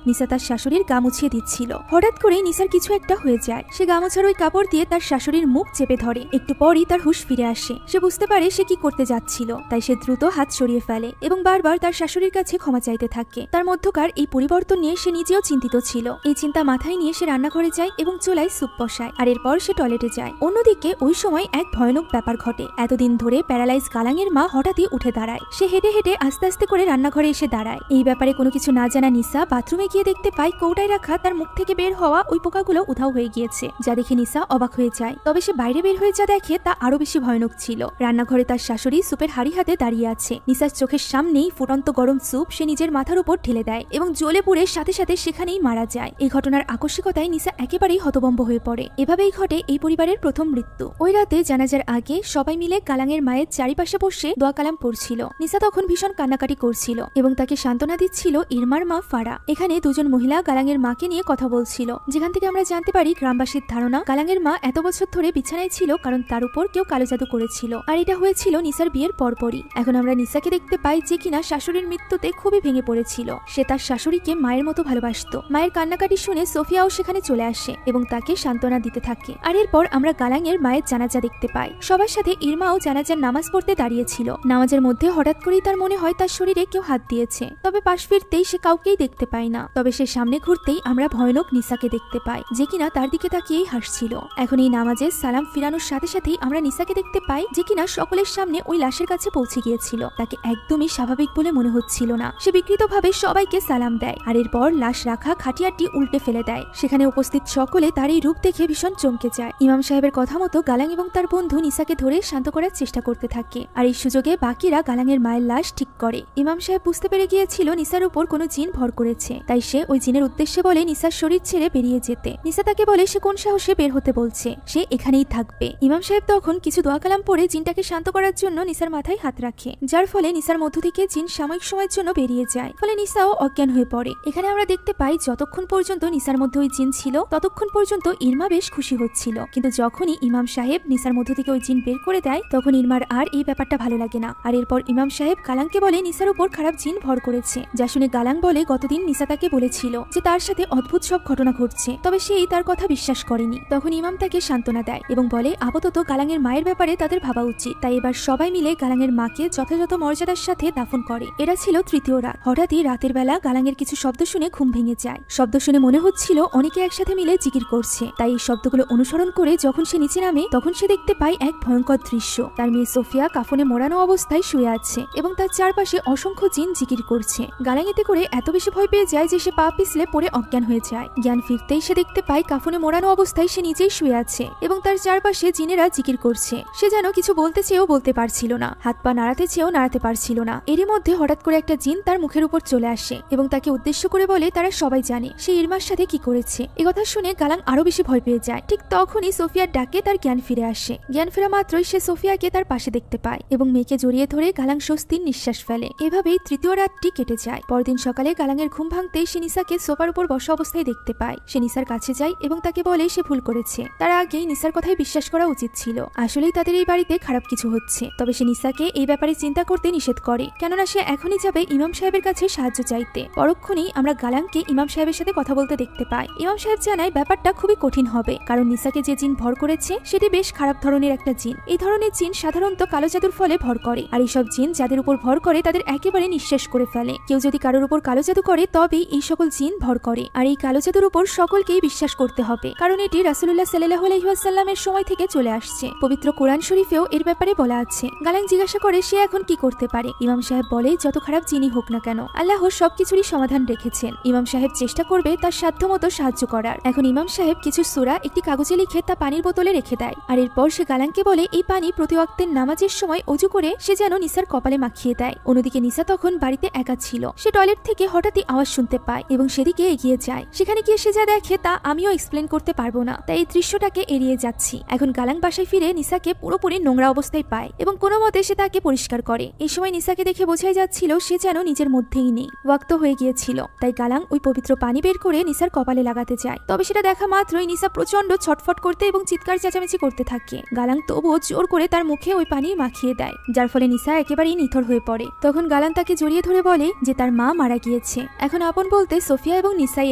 নিসা তার শাশুড়ির গা মুছিয়ে দিচ্ছিল। হঠাৎ করে নিসার কিছু একটা হয়ে যায়। সে গামছার ওই কাপড় দিয়ে তার শাশুড়ির মুখ চেপে ধরে। একটু পরই তার হুঁশ ফিরে আসে। সে বুঝতে পারে সে কি করতে যাচ্ছিল, তাই সে দ্রুত হাত সরিয়ে ফেলে এবং বারবার তার শাশুড়ির কাছে ক্ষমা চাইতে থাকে। তার মধ্যকার এই পরিবর্তন নিয়ে সে নিজেও চিন্তিত ছিল। এই চিন্তা মাথায় নিয়ে সে রান্নাঘরে যায় এবং চুলায় স্যুপ বসায়, আর এরপর সে টয়লেটে যায়। অন্যদিকে ওই সময় এক ভয়ানক ব্যাপার ঘটে। এতদিন ধরে প্যারালাইজ গালাঙের মা হঠাৎই উঠে দাঁড়ায়। সে হেঁটে হেঁটে আস্তে আস্তে করে রান্নাঘরে এসে দাঁড়ায়। এই ব্যাপারে কোনো কিছু না জানা নিসা বাথরুমে গিয়ে দেখতে পায় কৌটায় রাখা তার মুখ থেকে বের হওয়া ওই পোকাগুলো উধাও হয়ে গিয়েছে, যা দেখে নিসা অবাক হয়ে যায়। তবে সে বাইরে বের হয়ে যা দেখে তা আরো বেশি ভয়ানক ছিল। রান্নাঘরে তার শাশুড়ি সুপের হাড়ি হাতে দাঁড়িয়ে আছে। নিসার চোখের সামনেই ফুটন্ত গরম স্যুপ সে নিজের মাথার উপর ঢেলে দেয় এবং জ্বলে পুড়ে সাথে সাথে সেখানেই মারা যায়। এই ঘটনার আকস্মিকতায় নিসা একেবারেই হতভম্ব হয়ে পড়ে। এভাবেই ঘটে এই পরিবারের প্রথম মৃত্যু। ওই রাতে জানাজার আগে সবাই মিলে গালাঙের মায়ের চারিপাশে বসে দোয়া কালাম পড়ছিল। নিসা তখন ভীষণ কান্নাকাটি করছিল এবং তাকে সান্ত্বনা দিচ্ছিল ইরমার মা ফারা। এখানে দুজন মহিলা গালাঙের মাকে নিয়ে কথা বলছিল, যেখান থেকে আমরা জানতে পারি গ্রামবাসীর ধারণা গালাঙের মা এত বছর ধরে বিছানায় ছিল কারণ তার উপর কেউ কালো জাদু করেছিল, আর এটা হয়েছিল নিসার বিয়ের পরপরই। এখন আমরা নিসাকে দেখতে পাই যে কিনা শাশুড়ির মৃত্যুতে খুবই ভেঙে পড়েছিল। সে তার শাশুড়িকে মায়ের মতো ভালোবাসত। মায়ের কান্নাকাটি শুনে সোফিয়াও সেখানে চলে আসে এবং তাকে সান্ত্বনা দিতে থাকে। আর এরপর আমরা গালাঙের মায়ের জানাজা দেখতে পাই। সবার সাথে ইরমাও জানাজার নামাজ পড়তে দাঁড়িয়েছিল। নামাজের মধ্যে হঠাৎ করেই তার মনে হয় তার শরীরে কেউ হাত দিয়েছে, তবে পাশ ফিরতেই সে কাউকেই দেখতে পায় না। তবে সে সামনে ঘুরতেই আমরা ভয়ানক নিসাকে দেখতে পাই, যে কিনা তার দিকে তাকিয়েই হাসছিল। এখন এই নামাজে সালাম ফিরানোর সাথে সাথেই আমরা নিসাকে দেখতে পাই, যে কিনা সকলের সামনে ওই লাশের কাছে পৌঁছে গিয়েছিল। তাকে একদমই স্বাভাবিক বলে মনে হচ্ছিল না। সে বিকৃতভাবে সবাইকে সালাম দেয়, আর এরপর লাশ রাখা খাটিয়াটি উল্টে ফেলে দেয়। সেখানে উপস্থিত সকলে তার এই রূপ দেখে ভীষণ চমকে যায়। ইমাম সাহেবের কথা মতো গালাং এবং তার বন্ধু নিসাকে ধরে শান্ত করার চেষ্টা করতে থাকে, আর এই সুযোগে বাকিরা গালাঙের মায়ের লাশ ঠিক করে। ইমাম সাহেব বুঝতে পেরে গিয়েছিল নিসার উপর কোনো জিন ভর করেছে, তাই সে ওই জিনের উদ্দেশ্যে বলে নিসার শরীর ছেড়ে বেরিয়ে যেতে। নিসা তাকে বলে সে কোন সাহসে বের হতে বলছে, সে এখানেই থাকবে। ইমাম সাহেব তখন কিছু দোয়া কালাম পড়ে জিনটাকে শান্ত করার জন্য নিসার মাথায় হাত রাখে, যার ফলে নিসার মধ্য থেকে জিন সাময়িক সময়ের জন্য বেরিয়ে যায়। ফলে নিসাও অজ্ঞান হয়ে পড়ে। এখানে আমরা দেখতে পাই যতক্ষণ পর্যন্ত নিসার মধ্যে ওই জিন ছিল ততক্ষণ পর্যন্ত ইরমা বেশ খুশি হচ্ছিল, কিন্তু যখনই ইমাম সাহেব নিসার মধ্য থেকে ওই জিন বের করে দেয় তখন ইরমার আর এই ব্যাপারটা ভালো লাগে না। আর এরপর ইমাম সাহেব গালাংকে বলে নিসার উপর খারাপ জিন ভর করেছে, যা শুনে গালাং বলে গতদিন নিসা তাকে বলেছিল যে তার সাথে অদ্ভুত সব ঘটনা ঘটছে, তবে সেই তার কথা বিশ্বাস করেনি। তখন ইমাম তাকে সান্ত্বনা দেয় এবং বলে আপাতত গালাঙের মায়ের ব্যাপারে তাদের ভাবা উচিত। তাই এবার সবাই মিলে গালাঙের মাকে যথাযথ মর্যাদার সাথে দাফন করে। এরা ছিল তৃতীয় রাত। হঠাৎই রাতের বেলা গালাঙের কিছু শব্দ শুনে ঘুম ভেঙে যায়। শব্দ শুনে মনে হচ্ছিল অনেকে একসাথে মিলে জিকির করছে। তাই এই শব্দগুলো অনুসরণ করে যখন সে নিচে নামে তখন সে দেখতে পায় এক ভয়ঙ্কর দৃশ্য। তার মেয়ে সোফিয়া কাফনে মোড়ানো অবস্থায় শুয়ে আছে এবং তার চারপাশে অসংখ্য জিন জিকির করছে। গালাং এতে করে এত বেশি ভয় পেয়ে যায় যে সে পা পিছলে পড়ে অজ্ঞান হয়ে যায়। জ্ঞান ফিরতেই সে দেখতে পায় কাফনে মোড়ানো অবস্থায় সে নিজেই শুয়ে আছে এবং তার চারপাশে জিনেরা জিকির করছে। সে যেন কিছু বলতে চেয়েও বলতে পারছিল না, হাত পা নাড়াতে চেয়েও নাড়াতে পারছিল না। এরই মধ্যে হঠাৎ করে একটা জিন তার মুখের উপর চলে আসে এবং তাকে উদ্দেশ্য করে বলে তারা সবাই জানে সে ইরমার সাথে কি করেছে। একথা শুনে গালাং আরো বেশি ভয় পেয়ে যায়। ঠিক তখনই সোফিয়ার ডাকে তার জ্ঞান ফিরে আসে। জ্ঞান ফেরা মাত্রই সে সোফিয়াকে তার পাশে দেখতে পায় এবং মেয়েকে জড়িয়ে ধরে গালাং স্বস্তির নিঃশ্বাস ফেলে। এভাবেই তৃতীয় রাতটি কেটে যায়। পরদিন সকালে গালাঙের ঘুম ভাঙতেই সে নিসাকে সোফার উপর বসা অবস্থায় দেখতে পায়। সে নিসার কাছে যায় এবং তাকে বলে সে ভুল করেছে। তার আগেই নিসার কথাই বিশ্বাস করা উচিত ছিল। আসলেই তাদের এই বাড়িতে খারাপ কিছু হচ্ছে। তবে সে নিসাকে এই ব্যাপারে চিন্তা করতে নিষেধ করে, কেননা সে এখনই যাবে ইমাম সাহেবের কাছে সাহায্য চাইতে। পরক্ষণেই আমরা গালাংকে ইমাম সাহেবের সাথে কথা বলতে দেখতে পাই। ইমাম সাহেব জানায় ব্যাপারটা খুবই কঠিন হবে, কারণ নিসাকে যে জিন ভর করেছে সেটি বেশ খারাপ ধরনের একটা জিন। এই ধরনের জিন সাধারণত কালো জাদুর ফলে ভর করে, আর এইসব জিন যাদের উপর ভর করে তাদের একেবারে নিঃশেষ করে ফেলে। কেউ যদি কারোর উপর কালো জাদু করে তবেই এই সকল জিন ভর করে, আর এই কালো জাদুর উপর সকলকেই বিশ্বাস করতে হবে, কারণ এটি রাসূলুল্লাহ সাল্লাল্লাহু আলাইহি ওয়াসাল্লামের সময় থেকে চলে আসছে। পবিত্র কোরআন শরীফেও এর ব্যাপারে বলা আছে। গালাং জিজ্ঞাসা করে সে এখন কি করতে পারে। ইমাম সাহেব বলে যত খারাপ জিনই হোক না কেন আল্লাহ সবকিছুরই সমাধান রেখেছেন। ইমাম সাহেব চেষ্টা করবে তার সাধ্যমতো সাহায্য করার। এখন ইমাম সাহেব কিছু সূরা একটি কাগজে লিখে তা পানির বোতলে রেখে দেয়। আর এরপর সে গালাংকে বলে এই পানি প্রতি ওয়াক্তের নামাজের সময় অজু করে সে যেন নিসার কপালে মাখিয়ে দেয়। অন্যদিকে নিসা তখন বাড়িতে একা ছিল। সে টয়লেট থেকে হঠাৎই আওয়াজ শুনতে পায় এবং সেদিকে এগিয়ে যায়। সেখানে গিয়ে সে যা দেখে তা আমিও এক্সপ্লেন করতে পারবো না, তাই এই দৃশ্যটাকে এড়িয়ে যাচ্ছি। এখন গালাং বাসায় ফিরে নিসাকে পুরোপুরি নোংরা অবস্থায় পায় এবং কোনো মতে সে তাকে পরিষ্কার করে। এই সময় নিসাকে দেখে বোঝাই যাচ্ছিল সে যেন নিজের মধ্যেই নেই, ওয়াক্ত হয়ে গিয়েছিল। তাই গালাং ওই পবিত্র পানি বের করে নিসার কপালে লাগাতে যায়। তবে সেটা দেখা মাত্রই নিসা প্রচন্ড ছটফট করতে এবং চিৎকার চেঁচামেচি করতে থাকে। গালাং তবুও জোর করে তার মুখে ওই পানি মাখিয়ে দেয়, যার ফলে নিসা একেবারেই নিথর হয়ে পড়ে। তখন গালাং তাকে জড়িয়ে ধরে বলে যে তার মা মারা গিয়েছে, এখন আপন বলতে সোফিয়া এবং নিসাই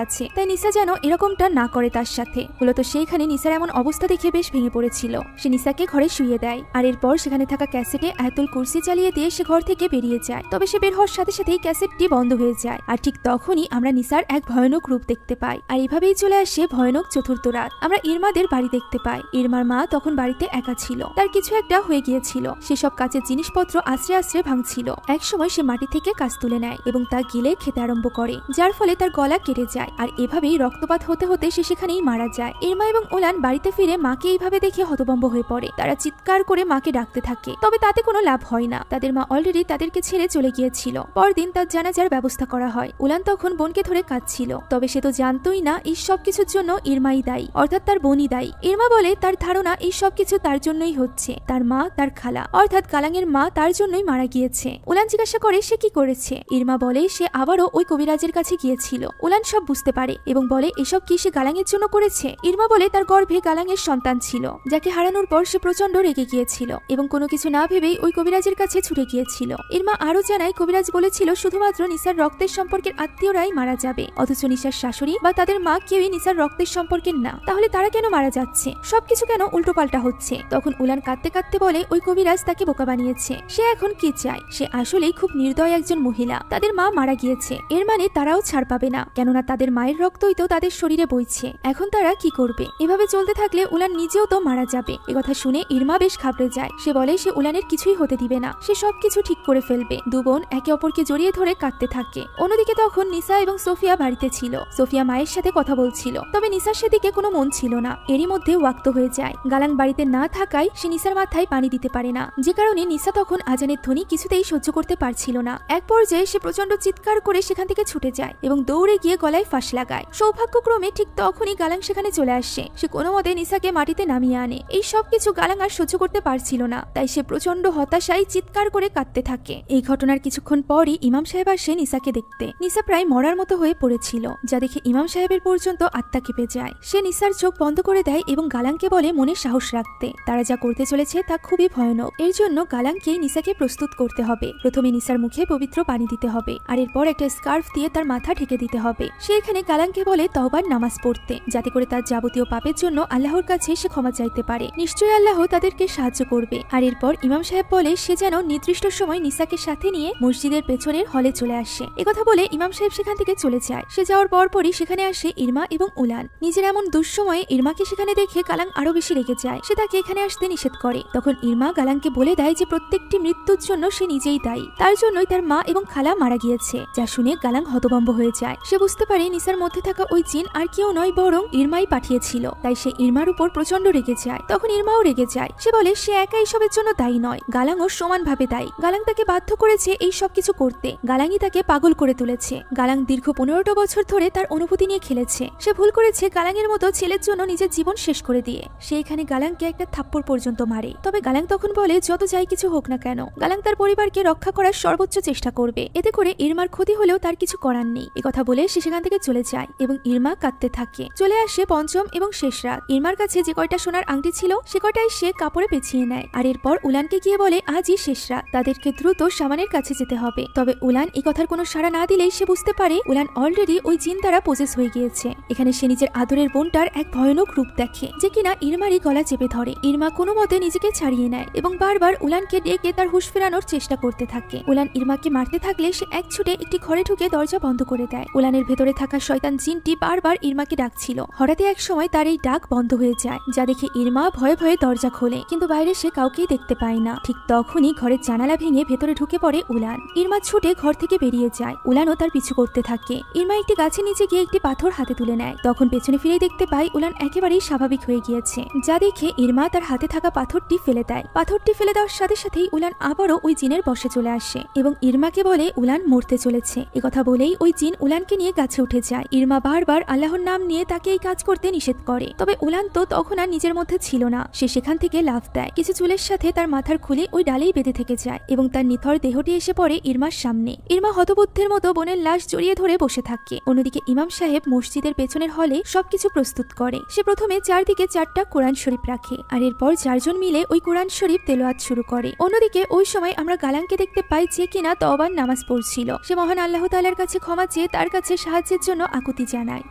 আছে, তাই নিসা যেন এরকমটা না করে তার সাথে। মূলত সেইখানে নিসার এমন অবস্থা দেখে বেশ ভেঙে পড়েছিল। সে নিসাকে ঘরে শুইয়ে দেয় আর এরপর সেখানে থাকা ক্যাসেটে আয়াতুল কুরসি চালিয়ে দিয়ে সে ঘর থেকে বেরিয়ে যায়। তবে সে বের হওয়ার সাথে সাথেই ক্যাসেটটি বন্ধ হয়ে যায়। আর ঠিক তখনই আমরা নিসার এক ভয়ানক রূপ দেখতে পাই। আর এভাবেই চলে আসে ভয়ানক চতুর্থ রাত। আমরা ইরমাদের বাড়ি দেখতে পাই। ইরমার মা তখন বাড়িতে একা ছিল, তার কিছু একটা হয়ে গিয়েছিল। সেসব কাচের জিনিসপত্র আশ্রে আশ্রে ভাঙছিল। এক সময় সে মাটি থেকে কাজ তুলে নেয় এবং তা গিলে খেতে আরম্ভ করে, যার ফলে তার গলা কেটে যায়। আর এভাবেই রক্তপাত হতে হতে সে সেখানেই মারা যায়। ইরমা এবং ওলান বাড়িতে ফিরে মাকে এইভাবে দেখে হতভম্ব হয়ে পড়ে। তারা চিৎকার করে মাকে ডাকতে থাকে, তবে তাতে কোনো লাভ হয় না। তাদের মা অলরেডি তাদেরকে ছেড়ে চলে গিয়েছিল। পরদিন তার জানাজার ব্যবস্থা করা হয়। উলান তখন বোনকে ধরে কাঁদছিল, তবে সে তো জানতোই না এই সব কিছুর জন্য ইরমাই দায়ী, অর্থাৎ তার বোনই দায়ী। ইরমা বলে তার ধারণা এই সব কিছু তার জন্যই হচ্ছে। তার মা, তার খালা অর্থাৎ গালাংয়ের মা তার জন্যই মারা গিয়েছে। উলান জিজ্ঞাসা করে সে কি করেছে। ইরমা বলে সে আবারও ওই কবিরাজের কাছে গিয়েছিল। উলান সব বুঝতে পারে এবং বলে এসব কি সে গালাংয়ের জন্য করেছে। ইরমা বলে তার গর্ভে গালাংয়ের সন্তান ছিল, যাকে হারানোর পর সে প্রচন্ড রেগে গিয়েছিল এবং কোনো কিছু না ভেবেই ওই কবিরাজের কাছে ছুটে গিয়েছিল। ইরমা আরো জানায় কবিরাজ বলেছিল শুধুমাত্র নিসার রক্তের সম্পর্কের আত্মীয়রাই মারা যাবে, অথচ নিসার শাশুড়ি বা তাদের মা কেউই নিসার রক্তের সম্পর্কের না। তাহলে তারা কেন মারা যাচ্ছে, সবকিছু কেন উল্টোপাল্টা হচ্ছে। তখন উলান কাঁদতে কাঁদতে বলে ওই কবিরাজ তাকে বোকা বানিয়েছে। সে এখন কি চায়, সে আসলেই খুব নির্দয় একজন মহিলা। তাদের মা মারা গিয়েছে, এর মানে তারাও ছাড় পাবে না, কেননা তাদের মায়ের রক্তই তো তাদের শরীরে বইছে। এখন তারা কি করবে? এভাবে চলতে থাকলে উলান নিজেও তো মারা যাবে। একথা শুনে ইরমা বেশ ঘাবড়ে যায়। সে বলে সে উলানের কিছুই হতে দিবে না, সে সবকিছু ঠিক করে ফেলবে। দু বোন একে অপরকে জড়িয়ে ধরে কাঁদতে থাকে। অন্যদিকে তখন নিসা এবং সোফিয়া বাড়িতে ছিল। সোফিয়া মায়ের সাথে কথা বলছিল, তবে নিসার সেদিকে কোনো মন ছিল না। এরই মধ্যে ওয়াক্ত হয়ে যায়। গালাং বাড়িতে না থাকায় সে নিসার মাথায় পানি দিতে পারে না, যে কারণে নিসা তখন আজানের ধ্বনি কিছুতেই সহ্য করতে পারছিল না। এক পর্যায়ে সে প্রচন্ড চিৎকার করে সেখান থেকে ছুটে যায় এবং দৌড়ে গিয়ে গলায় ফাঁস লাগায়। সৌভাগ্যক্রমে ঠিক তখনই গালাং সেখানে চলে আসে। সে কোনো মতে নিসাকে মাটিতে নামিয়ে আনে। এই সব কিছু গালাং আর সহ্য করতে পারছিল না, তাই সে প্রচন্ড হতাশায় চিৎকার করে কাঁদতে থাকে। এই ঘটনার কিছুক্ষণ পরই ইমাম সাহেব আসে নিসাকে দেখতে। নিসা প্রায় মরার মতো হয়ে পড়েছিল, যা দেখে ইমাম সাহেবের পর্যন্ত আত্মা কেঁপে যায়। সে নিসার চোখ বন্ধ করে দেয় এবং গালাংকে বলে মনে সাহস রাখতে। তারা যা করতে চলেছে তা খুবই ভয়ানক। এর জন্য গালাংকে নিসাকে প্রস্তুত করতে হবে। প্রথমে নিসার মুখে পবিত্র পানি দিতে হবে আর এরপর একটা স্কার্ফ দিয়ে তার মাথা ঢেকে দিতে হবে। সে এখানে গালাংকে বলে তওবার নামাজ পড়তে, যাতে করে তার যাবতীয় পাপের জন্য আল্লাহর কাছে সে ক্ষমা চাইতে পারে। নিশ্চয়ই আল্লাহ তাদেরকে সাহায্য করবে। আর এরপর ইমাম সাহেব বলে সে যেন নির্দিষ্ট সময় নিসাকে সাথে নিয়ে মসজিদের পেছনের হলে চলে আসে। একথা বলে ইমাম সাহেব সেখান থেকে চলে যায়। সে যাওয়ার পরপরই সেখানে আসে ইরমা এবং উলান। নিজের এমন দুঃসময়ে ইরমাকে সেখানে দেখে গালাং আরো বেশি রেগে যায়। সে তাকে এখানে আসতে নিষেধ করে। তখন ইরমা গালাংকে বলে দেয় যে প্রত্যেকটি মৃত্যুর জন্য সে নিজেই দায়ী, তার জন্যই তার মা এবং খালা মারা গিয়েছে। যা শুনে গালাং হতভম্ব হয়ে যায়। সে বুঝতে পারে নিসার মধ্যে থাকা ওই জিন আর কেউ নয় বরং ইরমাই পাঠিয়েছিল। তাই সে ইরমার উপর প্রচন্ড রেগে যায়। তখন ইরমাও রেগে যায়। সে বলে সে একা এইসবের জন্য দায়ী নয়, গালাংও সমানভাবে দায়ী। গালাং তাকে বাধ্য করেছে এই সব কিছু করতে। গালাংই তাকে পাগল করে তুলেছে। গালাং দীর্ঘ 15টা বছর ধরে তার অনুভূতি নিয়ে খেলেছে। সে ভুল করেছে গালাংয়ের মতো ছেলের জন্য নিজের জীবন শেষ করে দিয়ে। সে এখানে গালাংকে একটা থাপ্পড় পর্যন্ত মারে। তবে গালাং তখন বলে যত যাই কিছু হোক না কেন গালাং তার পরিবারকে রক্ষা করার সর্বোচ্চ চেষ্টা করবে। এতে করে ইরমার ক্ষতি হলেও তার কিছু করার নেই। একথা বলে সে সেখান থেকে চলে যায় এবং ইরমা কাঁদতে থাকে। চলে আসে পঞ্চম এবং শেষ রাত। ইরমার কাছে যে কয়টা সোনার আংটি ছিল সে কয়টাই সে কাপড়ে পেঁচিয়ে নেয়। আর এরপর উলানকে গিয়ে বলে আজই শেষ রাত, তাদেরকে দ্রুত সামানের কাছে যেতে হবে। তবে উলান এই কথার কোনো সাড়া না দিলেই সে বুঝতে পারে উলান অলরেডি ওই জিন দ্বারা পজেস হয়ে গিয়েছে। এখানে সে নিজের আদরের বোনটার এক ভয়ানক রূপ দেখে, যে কিনা ইরমারই গলা চেপে ধরে। ইরমা কোনো মতে নিজেকে ছাড়িয়ে নেয় এবং বারবার উলানকে ডেকে তার হুঁশ ফেরানোর চেষ্টা করতে থাকে। উলান ইরমাকে মারতে থাকলে সে এক ছুটে একটি ঘরে ঢুকে দরজা বন্ধ করে দেয়। উলানের ভেতরে থাকা শয়তান জিনটি বারবার ইরমাকে ডাকছিল। হঠাৎই এক সময় তার এই ডাক বন্ধ হয়ে যায়, যা দেখে ইরমা ভয়ে ভয়ে দরজা খোলে, কিন্তু বাইরে সে কাউকেই দেখতে পায় না। ঠিক তখনই ঘরের জানালা ভেঙে ভেতরে ঢুকে পড়ে উলান। ইরমা ছুটে ঘর থেকে বেরিয়ে যায়, উলানও তার পিছু করতে থাকে। ইরমা একটি গাছের নিচে গিয়ে একটি পাথর হাতে তুলে নেয়, তখন পেছনে ফিরে দেখতে পায় উলান একেবারেই স্বাভাবিক হয়ে গিয়েছে, যা দেখে ইরমা তার হাতে থাকা পাথরটি ফেলে দেয়। পাথরটি ফেলে দেওয়ার সাথে সাথেই উলান আবারও ওই জিনের বশে চলে আসে এবং ইরমাকে বলে উলান মরতে চলেছে। একথা বলেই ওই জিন উলানকে নিয়ে গাছে উঠে যায়। ইরমা বারবার আল্লাহর নাম নিয়ে তাকে এই কাজ করতে নিষেধ করে, তবে উলান তো তখন আর নিজের মধ্যে ছিল না। সে সেখান থেকে লাফ দেয়, কিছু চুলের সাথে তার মাথার খুলে ওই ডালেই বেঁধে থেকে যায় এবং তার নিথর দেহটি এসে পড়ে ইরমার সামনে। ইরমা হতবুদ্ধির মতো বোনের লাশ জড়িয়ে ধরে বসে থাকে। অন্যদিকে ইমাম সাহেব মসজিদের পেছনের হলে সবকিছু প্রস্তুত করে। সে প্রথমে চারদিকে 4টা কোরআন শরীফ রাখে, আর এরপর 4 জন মিলে ওই কোরআন শরীফ তেলাওয়াত শুরু করে। অন্যদিকে ওই সময় আমরা গালাংকে দেখতে পাই যে কিনা তওবার নামাজ পড়ছিল। সে মহান আল্লাহ তাআলার কাছে ক্ষমা চেয়ে তার কাছে সাহায্যের জন্য আকুতি জানায়।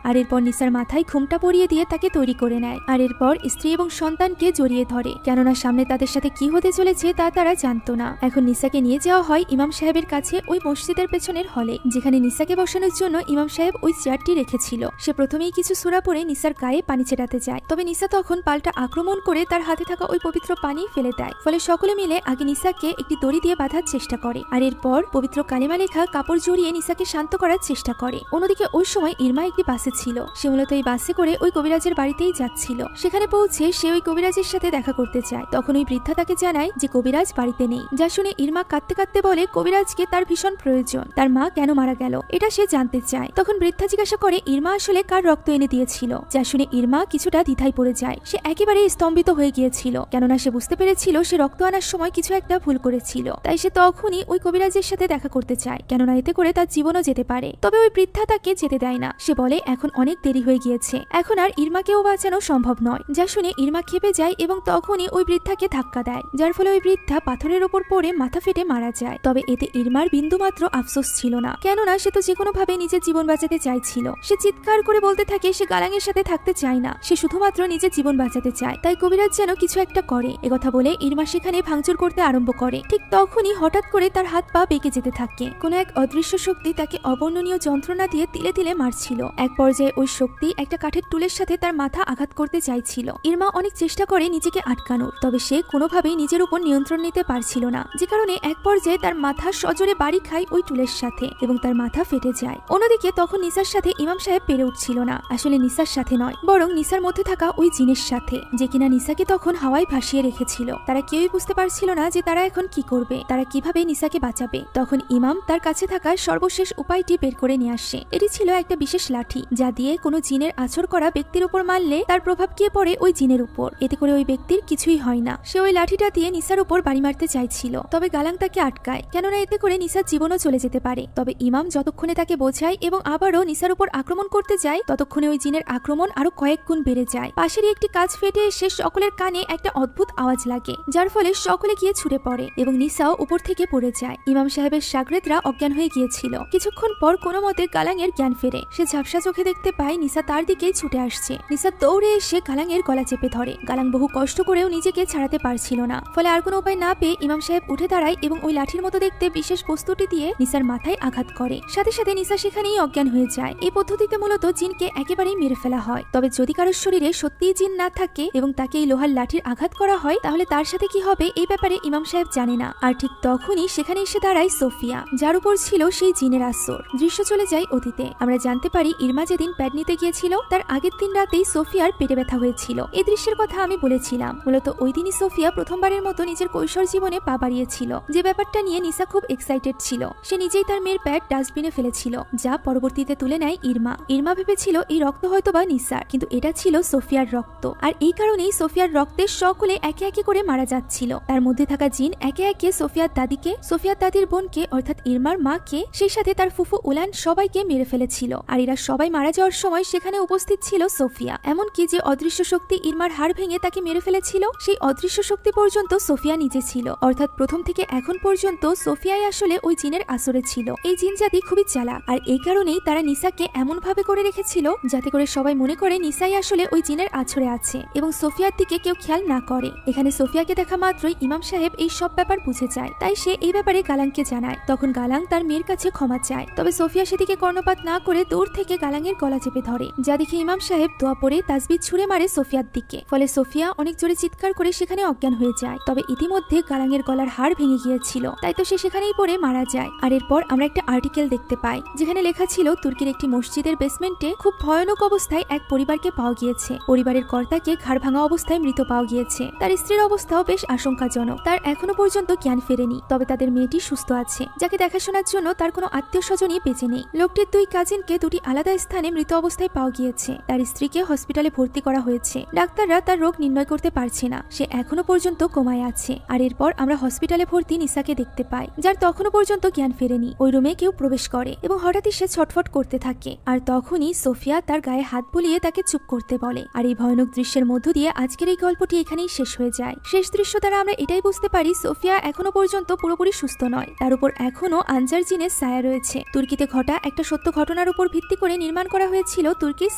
আর এরপর নিসার মাথায় ঘুমটা পরিয়ে দিয়ে তাকে তৈরি করে নেয়, আর এরপর স্ত্রী এবং সন্তানকে জড়িয়ে ধরে, কেননা সামনে তাদের সাথে কি হতে চলেছে তা তারা জানতো না। এখন নিসাকে নিয়ে যাওয়া হয় ইমাম সাহেবের কাছে ওই মসজিদের পেছনের হলে, যেখানে নিসাকে বসানোর জন্য ইমাম সাহেব ওই চেয়ারটি রেখেছিল। সে প্রথমেই কিছু সূরা পড়ে নিসার গায়ে পানি ছেটাতে যায়, তবে নিসা তখন পাল্টা আক্রমণ করে তার হাতে থাকা ওই পবিত্র পানি ফেলে দেয়। ফলে সকলে মিলে আগে নিসাকে একটি দড়ি দিয়ে বাঁধার চেষ্টা করে, আর এরপর পবিত্র কালিমা লেখা কাপড় জড়িয়ে নিসাকে শান্ত করার চেষ্টা করে। অন্যদিকে ওই সময় ইরমা একটি বাসে ছিল। সে মূলত এই বাসে করে ওই কবিরাজের বাড়িতেই যাচ্ছিল। সেখানে পৌঁছে সে ওই কবিরাজের সাথে দেখা করতে চায়। তখন ওই বৃদ্ধা তাকে জানায় যে কবিরাজ বাড়িতে নেই, যা শুনে ইরমা কাঁদতে কাঁদতে বলে কবিরাজকে তার ভীষণ প্রয়োজন, তার মা কেন মারা গেল এটা সে জানতে চায়। তখন বৃদ্ধা জিজ্ঞাসা করে ইরমা আসলে কার রক্ত এনে দিয়েছিল, যা শুনে ইরমা কিছুটা দ্বিধায় পড়ে যায়। সে একেবারে স্তম্ভিত হয়ে গিয়েছিল, কেননা সে বুঝতে পেরেছিল সে রক্ত আনার সময় কিছু একটা ভুল করেছিল। তাই সে তখনই ওই কবিরাজের সাথে দেখা করতে চায়, কেননা এতে করে তার জীবনও যেতে পারে। তবে ওই বৃদ্ধা তাকে যেতে দেয় না। সে বলে এখন অনেক দেরি হয়ে গিয়েছে, এখন আর ইরমাকেও বাঁচানো সম্ভব নয়, যা শুনে ইরমা ক্ষেপে যায় এবং তখনই ওই বৃদ্ধাকে ধাক্কা দেয়, যার ফলে ওই বৃদ্ধা পাথরের ওপর পড়ে মাথা ফেটে মারা যায়। তবে এতে ইরমার বিন্দুমাত্র আফসোস ছিল না, কেননা সে তো যেকোনো ভাবে নিজের জীবন বাঁচাতে চাইছিল। সে চিৎকার করে বলতে থাকে সে গালাঙের সাথে থাকতে চায় না, সে শুধুমাত্র নিজের জীবন বাঁচাতে চায়। তাই কবিরাজ যেন কিছু একটা করে। একথা বলে ইরমা সেখানে ভাঙচুর করতে আরম্ভ করে। ঠিক তখনই হঠাৎ করে তার হাত পা বেঁকে যেতে থাকে। কোনো এক অদৃশ্য শক্তি তাকে অবর্ণনীয় যন্ত্রণা দিয়ে তিলে তিলে মারছিল। এক পর্যায়ে ওই শক্তি একটা কাঠের টুলের সাথে তার মাথা আঘাত করতে চাইছিল। ইরমা অনেক চেষ্টা করে নিজেকে আটকানোর, তবে সে কোনোভাবেই নিজের উপর নিয়ন্ত্রণ নিতে পারছিল না, যে কারণে এক পর্যায়ে তার মাথা সজোরে বাড়ি খায় ওই টুলের সাথে এবং তার মাথা ফেটে যায়। অন্যদিকে তখন নিসার সাথে ইমাম সাহেব পেরে উঠছিল না, আসলে নিসার সাথে নয় বরং নিসার মধ্যে থাকা ওই জিনের সাথে, যে কিনা নিসাকে তখন হাওয়ায় ভাসিয়ে রেখেছিল। তারা কেউই বুঝতে পারছিল না যে তারা এখন কি করবে, তারা কিভাবে নিসাকে বাঁচাবে। তখন ইমাম তার কাছে থাকা সর্বশেষ উপায়টি বের করে নিয়ে আসে। এটি ছিল একটা বিশেষ লাঠি, যা দিয়ে কোনো জিনের আছর করা ব্যক্তির উপর মারলে তার প্রভাব গিয়ে পড়ে ওই জিনের উপর, এতে করে ওই ব্যক্তির কিছুই হয় না। সে ওই লাঠিটা দিয়ে নিসার উপর বাড়ি মারতে চাইছিল, তবে গালাং তাকে আটকায়, কেননা এতে করে নিসার জীবনও চলে যেতে পারে। তবে ইমাম যতক্ষণে তাকে বোঝায় এবং আবারও নিসার উপর আক্রমণ করতে যায়, ততক্ষণে ওই জিনের আক্রমণ আরো কয়েক গুণ বেড়ে যায়। পাশেরই একটি কাঁচ ফেটে এসে সকলের কানে একটা অদ্ভুত আওয়াজ লাগে, যার ফলে সকলে গিয়ে ছুটে পড়ে এবং নিসাও উপর থেকে পড়ে যায়। ইমাম সাহেবের শাগরেদরা অজ্ঞান হয়ে গিয়েছিল। কিছুক্ষণ পর কোনো মতে গালাঙের জ্ঞান ফেরে। সে ঝাপসা চোখে দেখতে পায় নিসা তার দিকেই ছুটে আসছে। নিসা দৌড়ে এসে গালাঙের গলা চেপে ধরে। গালাং বহু কষ্ট করেও নিজেকে ছাড়াতে পারছিল না, ফলে আর কোনো উপায় না পেয়ে ইমাম সাহেব উঠে দাঁড়ায় এবং ওই লাঠির মতো দেখতে বিশেষ বস্তুটি দিয়ে নিসার মাথায় আঘাত করে। সাথে সাথে নিসা সেখানেই অজ্ঞান হয়ে যায়। এই পদ্ধতিতে মূলত জিনকে একেবারেই মেরে ফেলা হয়। তবে যদি কারোর শরীরে সত্যিই জিন না থাকে এবং তাকে এই লোহার লাঠির আঘাত করা হয়, তাহলে তার সাথে কি হবে এই ব্যাপারে ইমাম সাহেব জানে না। আর ঠিক তখনই সেখানে এসে দাঁড়ায় সোফিয়া, যার উপর ছিল সেই জিনের আসর। দৃশ্য চলে যায় অতীতে। আমরা জানতে পারি ইরমা যেদিন প্যাড নিতে গিয়েছিল তার আগের দিন রাতেই সোফিয়ার পেটে ব্যথা হয়েছিল। এই দৃশ্যের কথা আমি বলেছিলাম। মূলত ওই দিনই সোফিয়া প্রথমবারের মতো নিজের কৈশোর জীবনে পা বাড়িয়েছিল, যে ব্যাপারটা নিয়ে নিসা খুব এক্সাইটেড ছিল। সে নিজেই তার মেয়ের প্যাড ডাস্টবিনে ফেলেছিল, যা পরবর্তীতে তুলে নেয় ইরমা। ইরমা ভেবেছিল এই রক্ত হয়তো বা নিসার, কিন্তু এটা ছিল সোফিয়ার রক্ত। আর এই কারণেই সোফিয়ার রক্তে সকলে একে একে করে মারা যাচ্ছিল। তার মধ্যে থাকা জিন একে একে সোফিয়ার দাদিকে, সোফিয়ার দাদির বোনকে অর্থাৎ ইরমার মাকে, সেই সাথে তার ফুফু উলান সবাইকে মেরে ফেলেছিল। আর এরা সবাই মারা যাওয়ার সময় সেখানে উপস্থিত ছিল সোফিয়া। এমনকি যে অদৃশ্য শক্তি ইরমার হাড় ভেঙে তাকে মেরে ফেলেছিল, সেই অদৃশ্য শক্তি পর্যন্ত সোফিয়া নিজে ছিল। অর্থাৎ প্রথম থেকে এখন পর্যন্ত সোফিয়াই আসলে ওই জিনের আসরে ছিল। এই জিন জাতি খুবই চালাক, আর এই কারণেই তারা নিসাকে এমন ভাবে করে রেখেছিল যাতে করে সবাই মনে করে নিসাই আসলে ওই জিনের আছরে আছে এবং সোফিয়ার দিকে কেউ খেয়াল না করে। এখানে সোফিয়াকে দেখা মাত্রই ইমাম সাহেব এই সব ব্যাপার বুঝে যায়, তাই সে এই ব্যাপারে গালাংকে জানায়। তখন গালাং তার মেয়ের কাছে ক্ষমা চায়, তবে সোফিয়া সেদিকে কর্ণপাত না করে দূর থেকে গালাঙের গলা চেপে ধরে, যা দেখে ইমাম সাহেব দোয়া পড়ে তাসবিহ ছুঁড়ে মারে সোফিয়ার দিকে। ফলে সোফিয়া অনেক জোরে চিৎকার করে সেখানে অজ্ঞান হয়ে যায়। তবে ইতিমধ্যে গালাঙের গলার হাড় ভেঙে গিয়েছিল, তাই তো সে সেখানেই পড়ে মারা যায়। আর এরপর আমরা একটা আর্টিকেল দেখতে পাই যেখানে লেখা ছিল তুর্কির একটি মসজিদের বেসমেন্টে খুব ভয়ানক অবস্থায় এক পরিবারকে পাওয়া গিয়েছে। পরিবারের কর্তাকে ঘাড় ভাঙা অবস্থায় মৃত পাওয়া গিয়েছে। তার স্ত্রীর অবস্থাও বেশ আশঙ্কাজনক, তার এখনো পর্যন্ত জ্ঞান ফেরেনি, তবে তাদের মেয়েটি সুস্থ আছে, যাকে দেখাশোনার জন্য তার কোনো আত্মীয় স্বজনই বেঁচে নেই। লোকটির 2 কাজিনকে 2টি আলাদা স্থানে মৃত অবস্থায় পাওয়া গিয়েছে। তার স্ত্রীকে হসপিটালে ভর্তি করা হয়েছে। ডাক্তাররা তার রোগ নির্ণয় করতে পারছে না, সে এখনো পর্যন্ত কোমায় আছে। আর এরপর আমরা হসপিটালে ভর্তি নিসাকে দেখতে পাই, যার তখনও পর্যন্ত জ্ঞান ফেরেনি। ওই রুমে কেউ প্রবেশ করে এবং হঠাৎই সে ছটফট করতে থাকে। আর তখনই সোফিয়া তার গায়ে হাত বুলিয়ে তাকে চুপ করতে বলে। আর এই ভয়ানক দৃশ্যের মধ্য দিয়ে আজকের এই গল্পটি এখানেই শেষ হয়ে যায়। শেষ দৃশ্য দ্বারা আমরা এটাই বুঝতে পারি সোফিয়া এখনো পর্যন্ত পুরোপুরি সুস্থ নয়, তার উপর এখনো আনজার জিনের ছায়া রয়েছে। তুর্কিতে ঘটা একটা সত্য ঘটনার উপর ভিত্তি করে নির্মাণ করা হয়েছিল তুর্কির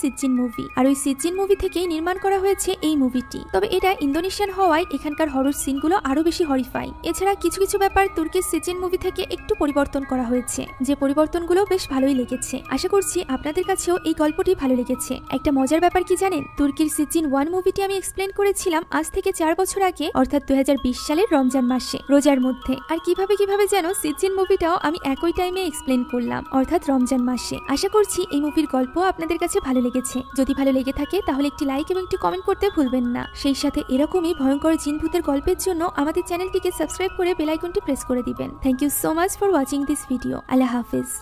সিজ্জিন মুভি, আর ওই সিজ্জিন মুভি থেকেই নির্মাণ করা হয়েছে এই মুভিটি। তবে এটা ইন্দোনেশিয়ান হওয়ায় এখানকার হরর সিনগুলো আরো বেশি হরিফাইং। এছাড়া কিছু কিছু ব্যাপার তুর্কির সিজ্জিন মুভি থেকে একটু পরিবর্তন করা হয়েছে, যে পরিবর্তনগুলো বেশ ভালোই লেগেছে। আশা করছি আপনাদের কাছেও এই গল্পটি ভালো লেগেছে। একটা মজার ব্যাপার কি জানেন, তুর্কির সিজ্জিন 1 মুভিটি আমি এক্সপ্লেন করেছিলাম আজ থেকে 4 বছর আগে, অর্থাৎ 2020 সালের রমজান মাসে রোজার মধ্যে। আর কিভাবে যেন সিজ্জিন মুভিটাও আমি একই টাইমে এক্সপ্লেন করলাম, অর্থাৎ রমজান মাসে। আশা করছি এই মুভির গল্প আপনাদের কাছে ভালো লেগেছে। যদি ভালো লেগে থাকে তাহলে একটি লাইক এবং একটি কমেন্ট করতে ভুলবেন না। সেই সাথে এরকমই ভয়ঙ্কর জিন ভূতের গল্পের জন্য আমাদের চ্যানেলটিকে সাবস্ক্রাইব করে বেল আইকনটি প্রেস করে দিবেন। Thank you so much for watching this video. আল্লাহ হাফিজ।